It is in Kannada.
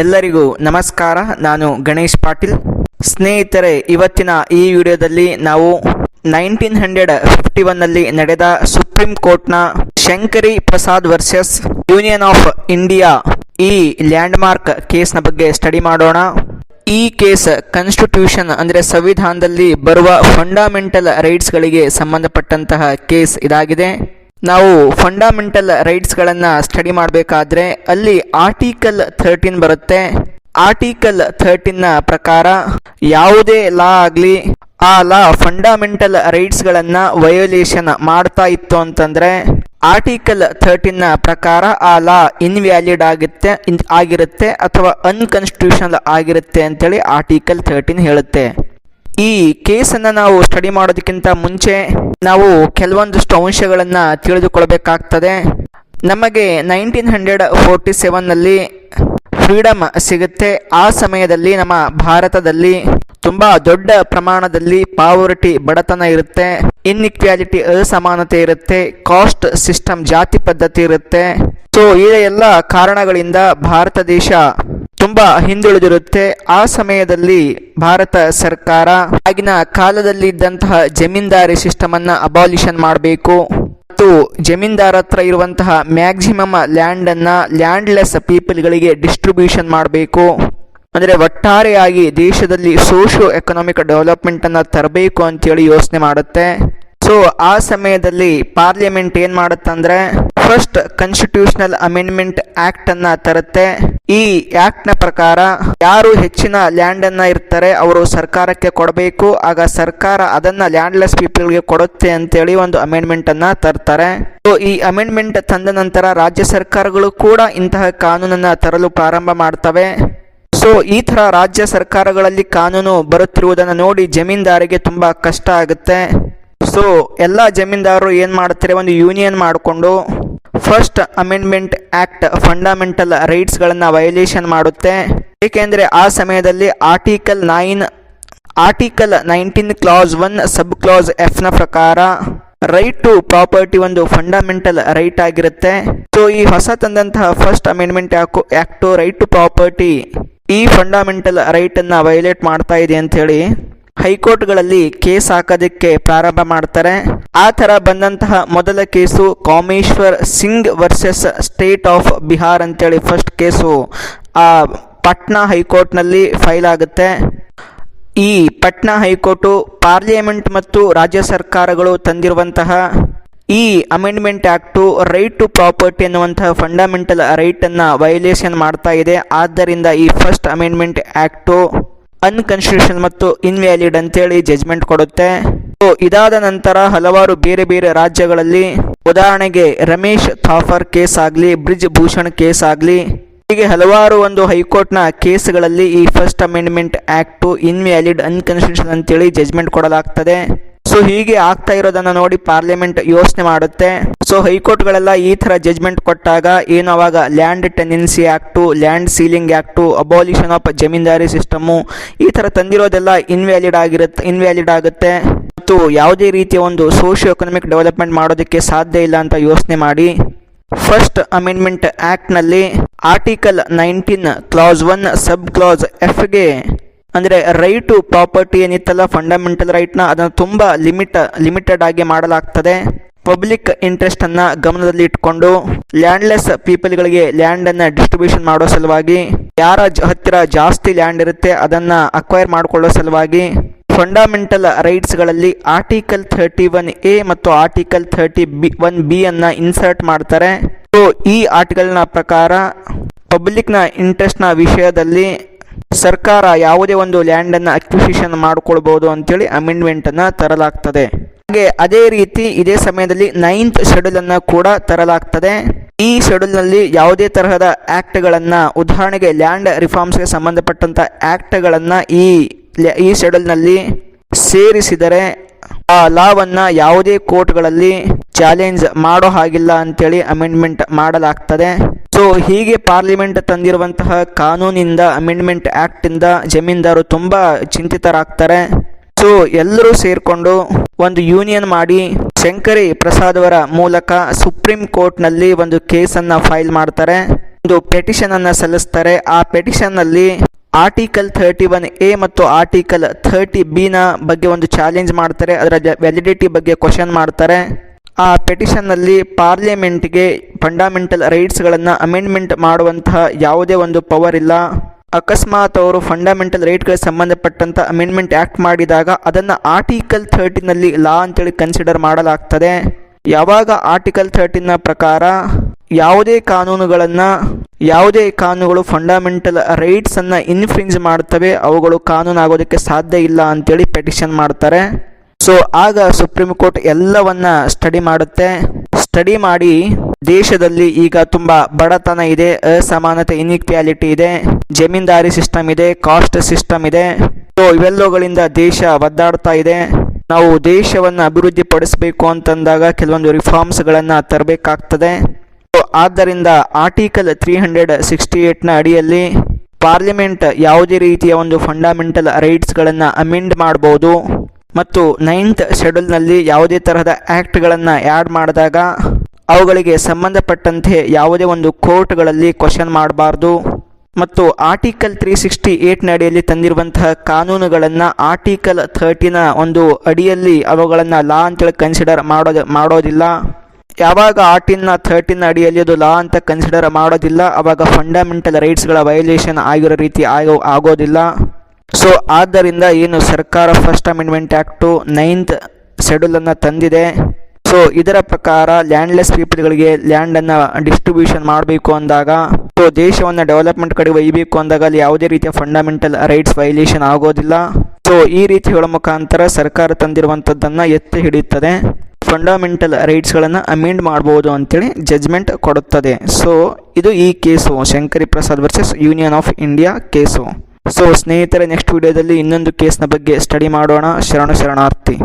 ಎಲ್ಲರಿಗೂ ನಮಸ್ಕಾರ. ನಾನು ಗಣೇಶ್ ಪಾಟೀಲ್. ಸ್ನೇಹಿತರೆ, ಇವತ್ತಿನ ಈ ವಿಡಿಯೋದಲ್ಲಿ ನಾವು 1951ನಲ್ಲಿ ನಡೆದ ಸುಪ್ರೀಂ ಕೋರ್ಟ್ನ Shankari Prasad versus union of India ಈ ಲ್ಯಾಂಡ್ಮಾರ್ಕ್ ಕೇಸ್ನ ಬಗ್ಗೆ ಸ್ಟಡಿ ಮಾಡೋಣ. ಈ ಕೇಸ್ ಕಾನ್ಸ್ಟಿಟ್ಯೂಷನ್ ಅಂದರೆ ಸಂವಿಧಾನದಲ್ಲಿ ಬರುವ ಫಂಡಮೆಂಟಲ್ ರೈಟ್ಸ್ಗಳಿಗೆ ಸಂಬಂಧಪಟ್ಟಂತಹ ಕೇಸ್ ಇದಾಗಿದೆ. ನಾವು ಫಂಡಮೆಂಟಲ್ ರೈಟ್ಸ್ಗಳನ್ನು ಸ್ಟಡಿ ಮಾಡಬೇಕಾದ್ರೆ ಅಲ್ಲಿ ಆರ್ಟಿಕಲ್ 13 ಬರುತ್ತೆ. ಆರ್ಟಿಕಲ್ 13ನ ಪ್ರಕಾರ ಯಾವುದೇ ಲಾ ಆಗಲಿ ಆ ಲಾ ಫಂಡಮೆಂಟಲ್ ರೈಟ್ಸ್ಗಳನ್ನು ವಯೋಲೇಷನ್ ಮಾಡ್ತಾ ಇತ್ತು ಅಂತಂದರೆ ಆರ್ಟಿಕಲ್ 13ನ ಪ್ರಕಾರ ಆ ಲಾ ಇನ್ವ್ಯಾಲಿಡ್ ಆಗಿರುತ್ತೆ ಅಥವಾ ಅನ್ಕಾನ್ಸ್ಟಿಟ್ಯೂಷನಲ್ ಆಗಿರುತ್ತೆ ಅಂತೇಳಿ ಆರ್ಟಿಕಲ್ 13 ಹೇಳುತ್ತೆ. ಈ ಕೇಸನ್ನು ನಾವು ಸ್ಟಡಿ ಮಾಡೋದಕ್ಕಿಂತ ಮುಂಚೆ ನಾವು ಕೆಲವೊಂದಷ್ಟು ಅಂಶಗಳನ್ನು ತಿಳಿದುಕೊಳ್ಬೇಕಾಗ್ತದೆ. ನಮಗೆ 1947ನಲ್ಲಿ ಫ್ರೀಡಮ್ ಸಿಗುತ್ತೆ. ಆ ಸಮಯದಲ್ಲಿ ನಮ್ಮ ಭಾರತದಲ್ಲಿ ತುಂಬ ದೊಡ್ಡ ಪ್ರಮಾಣದಲ್ಲಿ ಪಾವರ್ಟಿ ಬಡತನ ಇರುತ್ತೆ, ಇನ್ಇಕ್ವಾಲಿಟಿ ಅಸಮಾನತೆ ಇರುತ್ತೆ, ಕಾಸ್ಟ್ ಸಿಸ್ಟಮ್ ಜಾತಿ ಪದ್ಧತಿ ಇರುತ್ತೆ. ಸೊ ಈ ಎಲ್ಲ ಕಾರಣಗಳಿಂದ ಭಾರತ ದೇಶ ತುಂಬ ಹಿಂದುಳಿದಿರುತ್ತೆ. ಆ ಸಮಯದಲ್ಲಿ ಭಾರತ ಸರ್ಕಾರ ಆಗಿನ ಕಾಲದಲ್ಲಿ ಇದ್ದಂತಹ ಜಮೀನ್ದಾರಿ ಸಿಸ್ಟಮ್ ಅನ್ನ ಅಬಾಲಿಷನ್ ಮಾಡಬೇಕು ಮತ್ತು ಜಮೀನ್ದಾರ ಹತ್ರ ಇರುವಂತಹ ಮ್ಯಾಕ್ಸಿಮಮ್ ಲ್ಯಾಂಡ್ ಅನ್ನ ಲ್ಯಾಂಡ್ಲೆಸ್ ಪೀಪಲ್ಗಳಿಗೆ ಡಿಸ್ಟ್ರಿಬ್ಯೂಷನ್ ಮಾಡಬೇಕು. ಅಂದರೆ ಒಟ್ಟಾರೆಯಾಗಿ ದೇಶದಲ್ಲಿ ಸೋಷಿಯೋ ಎಕನಾಮಿಕ್ ಡೆವಲಪ್ಮೆಂಟ್ ಅನ್ನ ತರಬೇಕು ಅಂತೇಳಿ ಯೋಚನೆ ಮಾಡುತ್ತೆ. ಸೊ ಆ ಸಮಯದಲ್ಲಿ ಪಾರ್ಲಿಮೆಂಟ್ ಏನ್ ಮಾಡುತ್ತಂದ್ರೆ ಫಸ್ಟ್ ಕಾನ್ಸ್ಟಿಟ್ಯೂಷನಲ್ ಅಮೆಂಡ್ಮೆಂಟ್ ಆಕ್ಟ್ ಅನ್ನ ತರುತ್ತೆ. ಈ ಆಕ್ಟ್ ನ ಪ್ರಕಾರ ಯಾರು ಹೆಚ್ಚಿನ ಲ್ಯಾಂಡ್ ಅನ್ನ ಇರ್ತಾರೆ ಅವರು ಸರ್ಕಾರಕ್ಕೆ ಕೊಡಬೇಕು. ಆಗ ಸರ್ಕಾರ ಅದನ್ನ ಲ್ಯಾಂಡ್ಲೆಸ್ ಪೀಪಲ್ಗೆ ಕೊಡುತ್ತೆ ಅಂತೇಳಿ ಒಂದು ಅಮೆಂಡ್ಮೆಂಟ್ ಅನ್ನ ತರ್ತಾರೆ. ಸೊ ಈ ಅಮೆಂಡ್ಮೆಂಟ್ ತಂದ ನಂತರ ರಾಜ್ಯ ಸರ್ಕಾರಗಳು ಕೂಡ ಇಂತಹ ಕಾನೂನನ್ನ ತರಲು ಪ್ರಾರಂಭ ಮಾಡ್ತವೆ. ಸೊ ಈ ತರ ರಾಜ್ಯ ಸರ್ಕಾರಗಳಲ್ಲಿ ಕಾನೂನು ಬರುತ್ತಿರುವುದನ್ನು ನೋಡಿ ಜಮೀನ್ದಾರಿಗೆ ತುಂಬಾ ಕಷ್ಟ ಆಗುತ್ತೆ. ಸೊ ಎಲ್ಲ ಜಮೀನ್ದಾರರು ಏನು ಮಾಡ್ತಾರೆ, ಒಂದು ಯೂನಿಯನ್ ಮಾಡಿಕೊಂಡು ಫಸ್ಟ್ ಅಮೆಂಡ್ಮೆಂಟ್ ಆಕ್ಟ್ ಫಂಡಮೆಂಟಲ್ ರೈಟ್ಸ್ಗಳನ್ನು ವಯೋಲೇಷನ್ ಮಾಡುತ್ತೆ. ಏಕೆಂದರೆ ಆ ಸಮಯದಲ್ಲಿ ಆರ್ಟಿಕಲ್ 19 ಕ್ಲಾಸ್ 1 ಸಬ್ ಕ್ಲಾಸ್ ಎಫ್ನ ಪ್ರಕಾರ ರೈಟ್ ಟು ಪ್ರಾಪರ್ಟಿ ಒಂದು ಫಂಡಮೆಂಟಲ್ ರೈಟ್ ಆಗಿರುತ್ತೆ. ಸೊ ಈ ಹೊಸ ತಂದಂತಹ first amendment act right to property ಈ ಫಂಡಮೆಂಟಲ್ ರೈಟ್ ಅನ್ನ ವಯೋಲೇಟ್ ಮಾಡ್ತಾ ಇದೆ ಅಂತ ಹೇಳಿ ಹೈಕೋರ್ಟ್ಗಳಲ್ಲಿ ಕೇಸ್ ಹಾಕೋದಕ್ಕೆ ಪ್ರಾರಂಭ ಮಾಡ್ತಾರೆ. ಆ ಥರ ಬಂದಂತಹ ಮೊದಲ case Kameshwar Singh versus state of Bihar ಅಂತೇಳಿ ಫಸ್ಟ್ ಕೇಸು ಪಟ್ನಾ ಹೈಕೋರ್ಟ್ನಲ್ಲಿ ಫೈಲ್ ಆಗುತ್ತೆ. ಈ ಪಟ್ನಾ ಹೈಕೋರ್ಟು ಪಾರ್ಲಿಮೆಂಟ್ ಮತ್ತು ರಾಜ್ಯ ಸರ್ಕಾರಗಳು ತಂದಿರುವಂತಹ ಈ amendment act right to property ಅನ್ನುವಂತಹ ಫಂಡಮೆಂಟಲ್ ರೈಟನ್ನು ವಯೋಲೇಷನ್ ಮಾಡ್ತಾ ಇದೆ. ಆದ್ದರಿಂದ ಈ ಫಸ್ಟ್ ಅಮೆಂಡ್ಮೆಂಟ್ ಆಕ್ಟು ಅನ್ಕಾನ್ಸ್ಟಿಟ್ಯೂಷನಲ್ ಮತ್ತು ಇನ್ವ್ಯಾಲಿಡ್ ಅಂತೇಳಿ ಜಜ್ಮೆಂಟ್ ಕೊಡುತ್ತೆ. ಸೊ ಇದಾದ ನಂತರ ಹಲವಾರು ಬೇರೆ ಬೇರೆ ರಾಜ್ಯಗಳಲ್ಲಿ, ಉದಾಹರಣೆಗೆ ರಮೇಶ್ ಥಾಪರ್ ಕೇಸ್ ಆಗಲಿ, ಬ್ರಿಜ್ ಭೂಷಣ್ ಕೇಸ್ ಆಗಲಿ, ಹೀಗೆ ಹಲವಾರು ಒಂದು ಹೈಕೋರ್ಟ್ನ ಕೇಸ್ಗಳಲ್ಲಿ ಈ first amendment act invalid unconstitutional ಅಂತೇಳಿ ಜಜ್ಮೆಂಟ್ ಕೊಡಲಾಗ್ತದೆ. ಸೊ ಹೀಗೆ ಆಗ್ತಾ ಇರೋದನ್ನು ನೋಡಿ ಪಾರ್ಲಿಮೆಂಟ್ ಯೋಚನೆ ಮಾಡುತ್ತೆ. ಸೊ ಹೈಕೋರ್ಟ್ಗಳೆಲ್ಲ ಈ ಥರ ಜಜ್ಮೆಂಟ್ ಕೊಟ್ಟಾಗ ಏನು ಅವಾಗ land tenancy act, land ceiling act, abolition of zamindari system ಈ ಥರ ತಂದಿರೋದೆಲ್ಲ ಇನ್ವ್ಯಾಲಿಡ್ ಆಗುತ್ತೆ ಮತ್ತು ಯಾವುದೇ ರೀತಿಯ ಒಂದು ಸೋಷಿಯೋ ಎಕನಾಮಿಕ್ ಡೆವಲಪ್ಮೆಂಟ್ ಮಾಡೋದಕ್ಕೆ ಸಾಧ್ಯ ಇಲ್ಲ ಅಂತ ಯೋಚನೆ ಮಾಡಿ first amendment ಆ್ಯಕ್ಟ್ನಲ್ಲಿ article 19 clause 1 sub class ಎಫ್ಗೆ ಅಂದರೆ ರೈಟ್ ಟು ಪ್ರಾಪರ್ಟಿ ಏನಿತ್ತಲ್ಲ ಫಂಡಮೆಂಟಲ್ ರೈಟ್ನ ಅದನ್ನು ತುಂಬ ಲಿಮಿಟೆಡ್ ಆಗಿ ಮಾಡಲಾಗ್ತದೆ. ಪಬ್ಲಿಕ್ ಇಂಟ್ರೆಸ್ಟ್ ಅನ್ನ ಗಮನದಲ್ಲಿ ಇಟ್ಕೊಂಡು ಲ್ಯಾಂಡ್ಲೆಸ್ ಪೀಪಲ್ಗಳಿಗೆ ಲ್ಯಾಂಡ್ ಅನ್ನ ಡಿಸ್ಟ್ರಿಬ್ಯೂಷನ್ ಮಾಡೋ ಸಲುವಾಗಿ, ಯಾರ ಹತ್ತಿರ ಜಾಸ್ತಿ ಲ್ಯಾಂಡ್ ಇರುತ್ತೆ ಅದನ್ನ ಅಕ್ವೈರ್ ಮಾಡಿಕೊಳ್ಳೋ ಸಲುವಾಗಿ ಫಂಡಮೆಂಟಲ್ ರೈಟ್ಸ್ಗಳಲ್ಲಿ ಆರ್ಟಿಕಲ್ 31A ಮತ್ತು ಆರ್ಟಿಕಲ್ 31B ಅನ್ನ ಇನ್ಸರ್ಟ್ ಮಾಡ್ತಾರೆ. ಸೊ ಈ ಆರ್ಟಿಕಲ್ನ ಪ್ರಕಾರ ಪಬ್ಲಿಕ್ನ ಇಂಟ್ರೆಸ್ಟ್ನ ವಿಷಯದಲ್ಲಿ ಸರ್ಕಾರ ಯಾವುದೇ ಒಂದು ಲ್ಯಾಂಡನ್ನು ಅಕ್ವಿಸಿಷನ್ ಮಾಡಿಕೊಳ್ಬೋದು ಅಂತೇಳಿ ಅಮೆಂಡ್ಮೆಂಟನ್ನು ತರಲಾಗ್ತದೆ. ಹಾಗೆ ಅದೇ ರೀತಿ ಇದೇ ಸಮಯದಲ್ಲಿ 9th ಶೆಡ್ಯೂಲ್ ಅನ್ನು ಕೂಡ ತರಲಾಗ್ತದೆ. ಈ ಶೆಡ್ಯೂಲ್ನಲ್ಲಿ ಯಾವುದೇ ತರಹದ ಆ್ಯಕ್ಟ್ಗಳನ್ನು, ಉದಾಹರಣೆಗೆ ಲ್ಯಾಂಡ್ ರಿಫಾರ್ಮ್ಸ್ಗೆ ಸಂಬಂಧಪಟ್ಟಂಥ ಆ್ಯಕ್ಟ್ಗಳನ್ನು ಈ ಶೆಡ್ಯೂಲ್ನಲ್ಲಿ ಸೇರಿಸಿದರೆ ಆ ಲಾವನ್ನು ಯಾವುದೇ ಕೋರ್ಟ್ಗಳಲ್ಲಿ ಚಾಲೆಂಜ್ ಮಾಡೋ ಹಾಗಿಲ್ಲ ಅಂತೇಳಿ ಅಮೆಂಡ್ಮೆಂಟ್ ಮಾಡಲಾಗ್ತದೆ. ಸೊ ಹೀಗೆ ಪಾರ್ಲಿಮೆಂಟ್ ತಂದಿರುವಂತಹ ಕಾನೂನಿಂದ, ಅಮೆಂಡ್ಮೆಂಟ್ ಆ್ಯಕ್ಟಿಂದ ಜಮೀನ್ದಾರು ತುಂಬ ಚಿಂತಿತರಾಗ್ತಾರೆ. ಸೊ ಎಲ್ಲರೂ ಸೇರಿಕೊಂಡು ಒಂದು ಯೂನಿಯನ್ ಮಾಡಿ ಶಂಕರಿ ಪ್ರಸಾದ್ ಅವರ ಮೂಲಕ ಸುಪ್ರೀಂ ಕೋರ್ಟ್ನಲ್ಲಿ ಒಂದು ಕೇಸನ್ನು ಫೈಲ್ ಮಾಡ್ತಾರೆ. ಒಂದು ಪೆಟಿಷನ್ ಅನ್ನು ಸಲ್ಲಿಸ್ತಾರೆ. ಆ ಪೆಟಿಷನ್ನಲ್ಲಿ ಆರ್ಟಿಕಲ್ 31A ಮತ್ತು ಆರ್ಟಿಕಲ್ 30B ನ ಬಗ್ಗೆ ಒಂದು ಚಾಲೆಂಜ್ ಮಾಡ್ತಾರೆ. ಅದರ ವ್ಯಾಲಿಡಿಟಿ ಬಗ್ಗೆ ಕ್ವಶನ್ ಮಾಡ್ತಾರೆ. ಆ ಪೆಟಿಷನ್ನಲ್ಲಿ ಪಾರ್ಲಿಮೆಂಟ್ಗೆ ಫಂಡಮೆಂಟಲ್ ರೈಟ್ಸ್ಗಳನ್ನು ಅಮೆಂಡ್ಮೆಂಟ್ ಮಾಡುವಂತಹ ಯಾವುದೇ ಒಂದು ಪವರ್ ಇಲ್ಲ. ಅಕಸ್ಮಾತ್ ಅವರು ಫಂಡಮೆಂಟಲ್ ರೈಟ್ಗಳಿಗೆ ಸಂಬಂಧಪಟ್ಟಂಥ ಅಮೆಂಡ್ಮೆಂಟ್ ಆ್ಯಕ್ಟ್ ಮಾಡಿದಾಗ ಅದನ್ನು ಆರ್ಟಿಕಲ್ 30ನಲ್ಲಿ ಲಾ ಅಂತೇಳಿ ಕನ್ಸಿಡರ್ ಮಾಡಲಾಗ್ತದೆ. ಯಾವಾಗ ಆರ್ಟಿಕಲ್ 13ನ ಪ್ರಕಾರ ಯಾವುದೇ ಕಾನೂನುಗಳು ಫಂಡಮೆಂಟಲ್ ರೈಟ್ಸನ್ನು ಇನ್ಫ್ರಿಂಜ್ ಮಾಡ್ತವೆ, ಅವುಗಳು ಕಾನೂನು ಆಗೋದಕ್ಕೆ ಸಾಧ್ಯ ಇಲ್ಲ ಅಂತೇಳಿ ಪೆಟಿಷನ್ ಮಾಡ್ತಾರೆ. ಸೊ ಆಗ ಸುಪ್ರೀಂ ಕೋರ್ಟ್ ಎಲ್ಲವನ್ನ ಸ್ಟಡಿ ಮಾಡುತ್ತೆ. ಸ್ಟಡಿ ಮಾಡಿ ದೇಶದಲ್ಲಿ ಈಗ ತುಂಬ ಬಡತನ ಇದೆ, ಅಸಮಾನತೆ ಇನ್ಇಕ್ವಾಲಿಟಿ ಇದೆ, ಜಮೀನ್ದಾರಿ ಸಿಸ್ಟಮ್ ಇದೆ, ಕಾಸ್ಟ್ ಸಿಸ್ಟಮ್ ಇದೆ. ಸೊ ಇವೆಲ್ಲವುಗಳಿಂದ ದೇಶ ಒದ್ದಾಡ್ತಾ ಇದೆ. ನಾವು ದೇಶವನ್ನು ಅಭಿವೃದ್ಧಿ ಪಡಿಸಬೇಕು ಅಂತಂದಾಗ ಕೆಲವೊಂದು ರಿಫಾರ್ಮ್ಸ್ಗಳನ್ನು ತರಬೇಕಾಗ್ತದೆ. ಆದ್ದರಿಂದ ಆರ್ಟಿಕಲ್ 368ನ ಅಡಿಯಲ್ಲಿ ಪಾರ್ಲಿಮೆಂಟ್ ಯಾವುದೇ ರೀತಿಯ ಒಂದು ಫಂಡಮೆಂಟಲ್ ರೈಟ್ಸ್ಗಳನ್ನು ಅಮೆಂಡ್ ಮಾಡಬಹುದು ಮತ್ತು 9th ಶೆಡ್ಯೂಲ್ನಲ್ಲಿ ಯಾವುದೇ ತರಹದ ಆ್ಯಕ್ಟ್ಗಳನ್ನು ಆ್ಯಡ್ ಮಾಡಿದಾಗ ಅವುಗಳಿಗೆ ಸಂಬಂಧಪಟ್ಟಂತೆ ಯಾವುದೇ ಒಂದು ಕೋರ್ಟ್ಗಳಲ್ಲಿ ಕ್ವಶನ್ ಮಾಡಬಾರ್ದು. ಮತ್ತು ಆರ್ಟಿಕಲ್ 368ನ ಅಡಿಯಲ್ಲಿ ತಂದಿರುವಂತಹ ಕಾನೂನುಗಳನ್ನು ಆರ್ಟಿಕಲ್ 30ನ ಒಂದು ಅಡಿಯಲ್ಲಿ ಅವುಗಳನ್ನು ಲಾ ಅಂತೇಳಿ ಕನ್ಸಿಡರ್ ಮಾಡೋದಿಲ್ಲ. ಯಾವಾಗ ಆರ್ಟಿಕಲ್ 13ನ ಅಡಿಯಲ್ಲಿ ಅದು ಲಾ ಅಂತ ಕನ್ಸಿಡರ್ ಮಾಡೋದಿಲ್ಲ, ಆವಾಗ ಫಂಡಮೆಂಟಲ್ ರೈಟ್ಸ್ಗಳ ವೈಲೇಷನ್ ಆಗಿರೋ ರೀತಿ ಆಗೋದಿಲ್ಲ. ಸೊ ಆದ್ದರಿಂದ ಏನು ಸರ್ಕಾರ ಫಸ್ಟ್ ಅಮೆಂಡ್ಮೆಂಟ್ ಆ್ಯಕ್ಟು 9th ಶೆಡ್ಯೂಲನ್ನು ತಂದಿದೆ. ಸೊ ಇದರ ಪ್ರಕಾರ ಲ್ಯಾಂಡ್ಲೆಸ್ ಪೀಪಲ್ಗಳಿಗೆ ಲ್ಯಾಂಡನ್ನು ಡಿಸ್ಟ್ರಿಬ್ಯೂಷನ್ ಮಾಡಬೇಕು ಅಂದಾಗ, ಸೊ ದೇಶವನ್ನು ಡೆವಲಪ್ಮೆಂಟ್ ಕಡೆ ಒಯ್ಯಬೇಕು ಅಂದಾಗ ಅಲ್ಲಿ ಯಾವುದೇ ರೀತಿಯ ಫಂಡಮೆಂಟಲ್ ರೈಟ್ಸ್ ವೈಲೇಷನ್ ಆಗೋದಿಲ್ಲ. ಸೊ ಈ ರೀತಿ ಹೇಳೋ ಮುಖಾಂತರ ಸರ್ಕಾರ ತಂದಿರುವಂಥದ್ದನ್ನು ಎತ್ತಿ ಹಿಡಿಯುತ್ತದೆ. ಫಂಡಮೆಂಟಲ್ ರೈಟ್ಸ್ಗಳನ್ನು ಅಮೆಂಡ್ ಮಾಡ್ಬೋದು ಅಂತೇಳಿ ಜಜ್ಮೆಂಟ್ ಕೊಡುತ್ತದೆ. ಸೊ ಇದು ಈ case Shankari Prasad versus union of India case. So ಸ್ನೇಹಿತರೆ, ನೆಕ್ಸ್ಟ್ ವಿಡಿಯೋದಲ್ಲಿ ಇನ್ನೊಂದು ಕೇಸ್ನ ಬಗ್ಗೆ ಸ್ಟಡಿ ಮಾಡೋಣ. ಶರಣಾರ್ಥಿ.